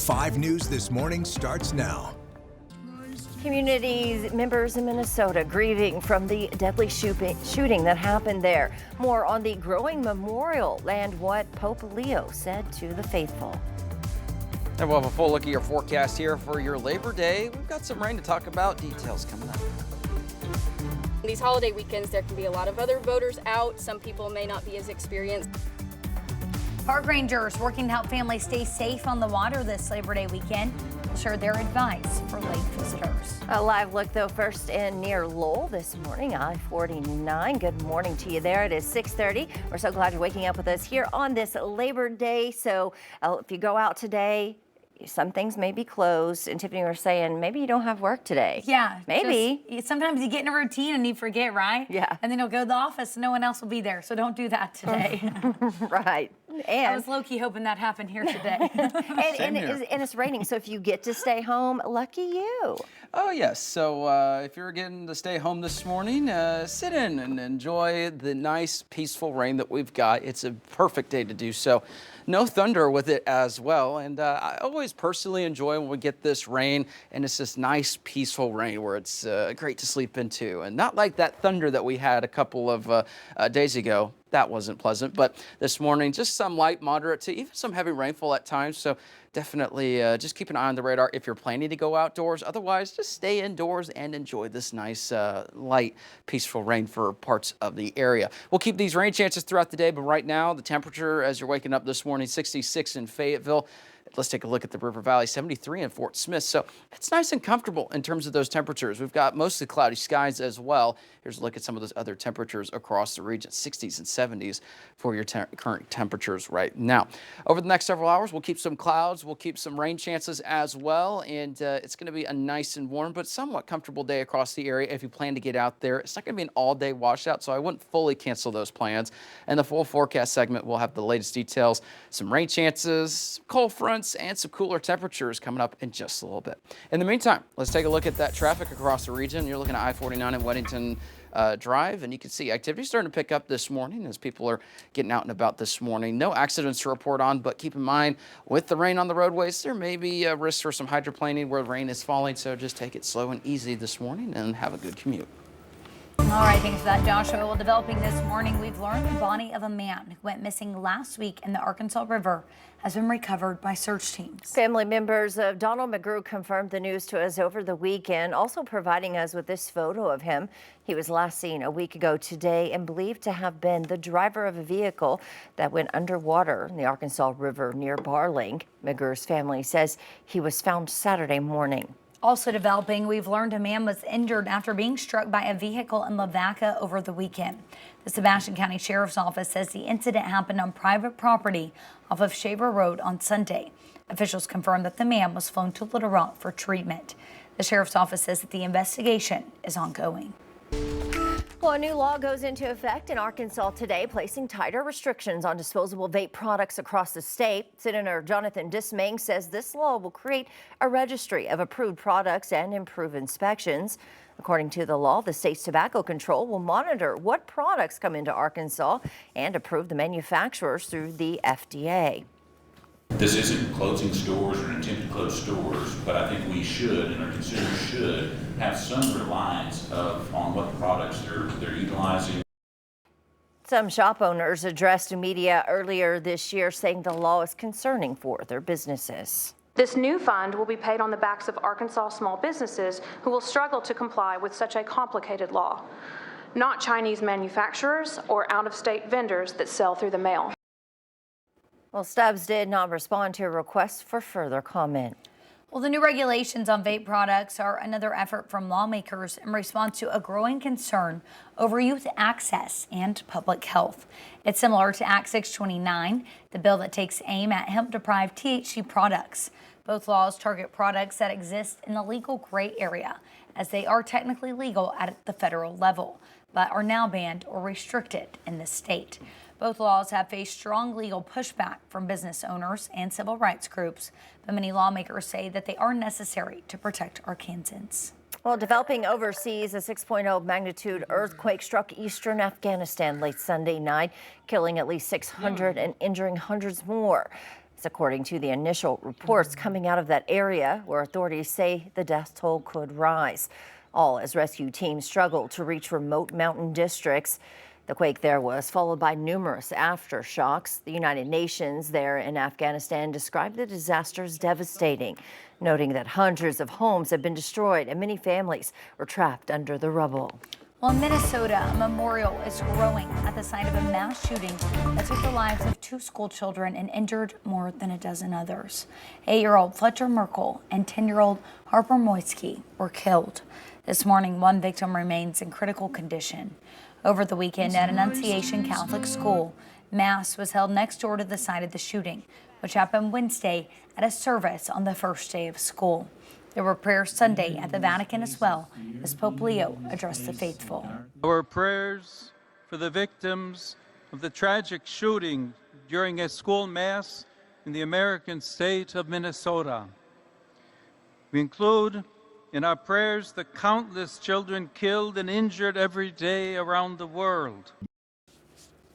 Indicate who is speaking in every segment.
Speaker 1: 5 News This Morning starts now.
Speaker 2: Community members in Minnesota grieving from the deadly shooting that happened there. More on the growing memorial and what Pope Leo said to the faithful.
Speaker 3: And we'll have a full look at your forecast here for your Labor Day. We've got some rain to talk about. Details coming up.
Speaker 4: These holiday weekends, there can be a lot of other voters out. Some people may not be as experienced.
Speaker 5: Park rangers working to help families stay safe on the water this Labor Day weekend will share their advice for lake visitors.
Speaker 2: A live look, though, first in near Lowell this morning, I-49. Good morning to you there. It is 6:30. We're so glad you're waking up with us here on this Labor Day. So if you go out today, some things may be closed. And Tiffany was saying maybe you don't have work today.
Speaker 5: Yeah.
Speaker 2: Maybe.
Speaker 5: Sometimes you get in a routine and you forget, right?
Speaker 2: Yeah.
Speaker 5: And then you'll go to the office and no one else will be there. So don't do that today.
Speaker 2: Right. And
Speaker 5: I was low-key hoping that happened here today.
Speaker 2: and it's raining, so if you get to stay home, lucky you.
Speaker 3: Oh, yes. So if you're getting to stay home this morning, sit in and enjoy the nice, peaceful rain that we've got. It's a perfect day to do so. No thunder with it as well. And I always personally enjoy when we get this rain, and it's just nice, peaceful rain where it's great to sleep into. And not like that thunder that we had a couple of days ago. That wasn't pleasant, but this morning, just some light, moderate to even some heavy rainfall at times. So definitely just keep an eye on the radar if you're planning to go outdoors. Otherwise, just stay indoors and enjoy this nice, light, peaceful rain for parts of the area. We'll keep these rain chances throughout the day, but right now, the temperature as you're waking up this morning, 66 in Fayetteville. Let's take a look at the River Valley, 73 in Fort Smith. So it's nice and comfortable in terms of those temperatures. We've got mostly cloudy skies as well. Here's a look at some of those other temperatures across the region, 60s and 70s for your current temperatures right now. Over the next several hours, we'll keep some clouds. We'll keep some rain chances as well. And it's going to be a nice and warm, but somewhat comfortable day across the area if you plan to get out there. It's not going to be an all-day washout, so I wouldn't fully cancel those plans. And the full forecast segment will have the latest details, some rain chances, cold fronts, and some cooler temperatures coming up in just a little bit. In the meantime, let's take a look at that traffic across the region. You're looking at I-49 and Weddington Drive, and you can see activity starting to pick up this morning as people are getting out and about this morning. No accidents to report on, but keep in mind with the rain on the roadways, there may be a risk for some hydroplaning where rain is falling, so just take it slow and easy this morning and have a good commute.
Speaker 5: All right, thanks for that, Joshua. Well, developing this morning, we've learned the body of a man who went missing last week in the Arkansas River has been recovered by search teams.
Speaker 2: Family members of Donald McGrew confirmed the news to us over the weekend, also providing us with this photo of him. He was last seen a week ago today and believed to have been the driver of a vehicle that went underwater in the Arkansas River near Barling. McGrew's family says he was found Saturday morning.
Speaker 5: Also developing, we've learned a man was injured after being struck by a vehicle in Lavaca over the weekend. The Sebastian County Sheriff's Office says the incident happened on private property off of Shaver Road on Sunday. Officials confirmed that the man was flown to Little Rock for treatment. The Sheriff's Office says that the investigation is ongoing.
Speaker 2: Well, a new law goes into effect in Arkansas today, placing tighter restrictions on disposable vape products across the state. Senator Jonathan Dismang says this law will create a registry of approved products and improve inspections. According to the law, the state's tobacco control will monitor what products come into Arkansas and approve the manufacturers through the FDA.
Speaker 6: This isn't closing stores or an attempt to close stores, but I think we should, and our consumers should, have some reliance on what products they're utilizing.
Speaker 2: Some shop owners addressed media earlier this year saying the law is concerning for their businesses.
Speaker 7: This new fund will be paid on the backs of Arkansas small businesses who will struggle to comply with such a complicated law, not Chinese manufacturers or out-of-state vendors that sell through the mail.
Speaker 2: Well, Stubbs did not respond to a request for further comment.
Speaker 5: Well, the new regulations on vape products are another effort from lawmakers in response to a growing concern over youth access and public health. It's similar to Act 629, the bill that takes aim at hemp-deprived THC products. Both laws target products that exist in the legal gray area, as they are technically legal at the federal level, but are now banned or restricted in the state. Both laws have faced strong legal pushback from business owners and civil rights groups, but many lawmakers say that they are necessary to protect Arkansans.
Speaker 2: Well, developing overseas, a 6.0 magnitude earthquake struck eastern Afghanistan late Sunday night, killing at least 600 and injuring hundreds more. It's according to the initial reports coming out of that area where authorities say the death toll could rise. All as rescue teams struggle to reach remote mountain districts. The quake there was followed by numerous aftershocks. The United Nations there in Afghanistan described the disaster as devastating, noting that hundreds of homes have been destroyed and many families were trapped under the rubble.
Speaker 5: Well, in Minnesota, a memorial is growing at the site of a mass shooting that took the lives of 2 school children and injured more than a dozen others. 8-year-old Fletcher Merkel and 10-year-old Harper Moisky were killed. This morning, one victim remains in critical condition. Over the weekend at Annunciation Catholic School, Mass was held next door to the site of the shooting, which happened Wednesday at a service on the first day of school. There were prayers Sunday at the Vatican as well, as Pope Leo addressed the faithful.
Speaker 8: Our prayers for the victims of the tragic shooting during a school mass in the American state of Minnesota. We include in our prayers the countless children killed and injured every day around the world.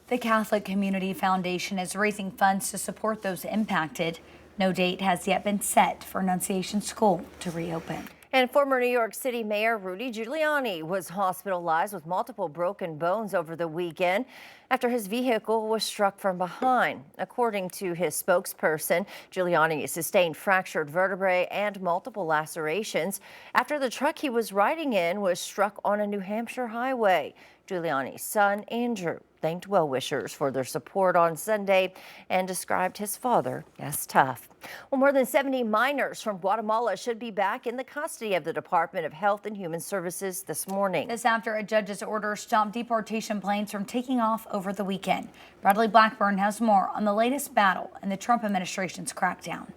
Speaker 5: The Catholic Community Foundation is raising funds to support those impacted. No date has yet been set for Annunciation School to reopen.
Speaker 2: And former New York City Mayor Rudy Giuliani was hospitalized with multiple broken bones over the weekend after his vehicle was struck from behind. According to his spokesperson, Giuliani sustained fractured vertebrae and multiple lacerations after the truck he was riding in was struck on a New Hampshire highway. Giuliani's son, Andrew, thanked well-wishers for their support on Sunday and described his father as tough. Well, more than 70 minors from Guatemala should be back in the custody of the Department of Health and Human Services this morning.
Speaker 5: This after a judge's order stopped deportation planes from taking off over the weekend. Bradley Blackburn has more on the latest battle in the Trump administration's crackdown.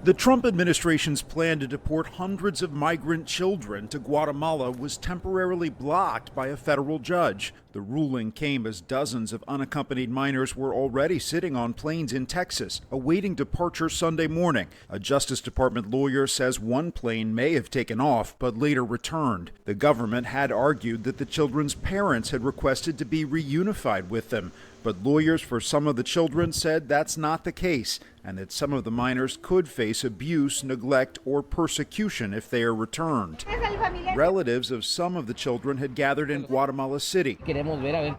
Speaker 9: The Trump administration's plan to deport hundreds of migrant children to Guatemala was temporarily blocked by a federal judge. The ruling came as dozens of unaccompanied minors were already sitting on planes in Texas, awaiting departure Sunday morning. A Justice Department lawyer says one plane may have taken off, but later returned. The government had argued that the children's parents had requested to be reunified with them, but lawyers for some of the children said that's not the case, and that some of the minors could face abuse, neglect, or persecution if they are returned. Relatives of some of the children had gathered in Guatemala City.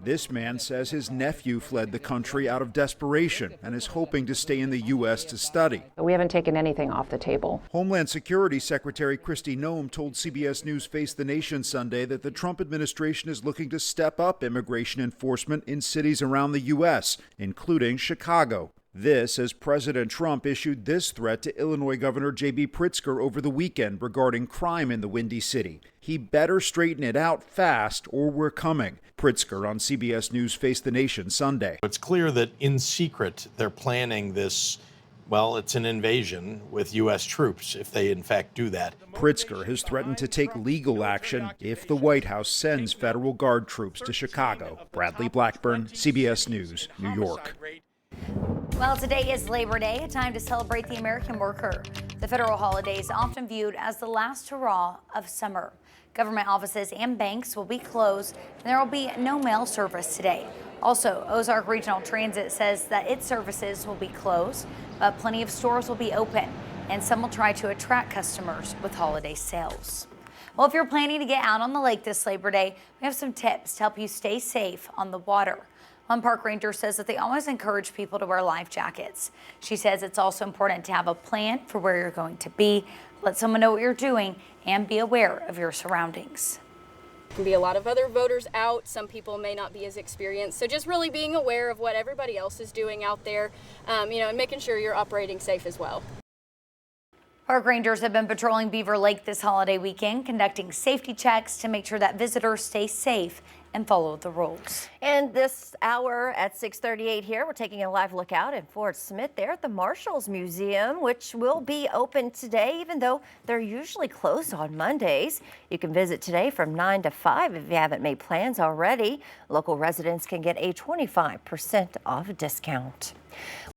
Speaker 9: This man says his nephew fled the country out of desperation and is hoping to stay in the U.S. to study.
Speaker 10: We haven't taken anything off the table.
Speaker 9: Homeland Security Secretary Kristi Noem told CBS News Face the Nation Sunday that the Trump administration is looking to step up immigration enforcement in cities around the U.S., including Chicago. This as President Trump issued this threat to Illinois Governor J.B. Pritzker over the weekend regarding crime in the Windy City. He better straighten it out fast or we're coming. Pritzker on CBS News Face the Nation Sunday.
Speaker 11: It's clear that in secret they're planning this. Well, it's an invasion with U.S. troops if they in fact do that.
Speaker 9: Pritzker has threatened to take legal action if the White House sends federal guard troops to Chicago. Bradley Blackburn, CBS News, New York.
Speaker 5: Well, today is Labor Day, a time to celebrate the American worker. The federal holiday is often viewed as the last hurrah of summer. Government offices and banks will be closed, and there will be no mail service today. Also, Ozark Regional Transit says that its services will be closed, but plenty of stores will be open, and some will try to attract customers with holiday sales. Well, if you're planning to get out on the lake this Labor Day, we have some tips to help you stay safe on the water. One park ranger says that they always encourage people to wear life jackets. She says it's also important to have a plan for where you're going to be, let someone know what you're doing, and be aware of your surroundings.
Speaker 4: There can be a lot of other voters out. Some people may not be as experienced. So just really being aware of what everybody else is doing out there, and making sure you're operating safe as well.
Speaker 5: Park rangers have been patrolling Beaver Lake this holiday weekend, conducting safety checks to make sure that visitors stay safe and follow the rules.
Speaker 2: And this hour at 6:38 here, we're taking a live look out in Fort Smith there at the Marshals Museum, which will be open today, even though they're usually closed on Mondays. You can visit today from 9 to 5 if you haven't made plans already. Local residents can get a 25% off discount.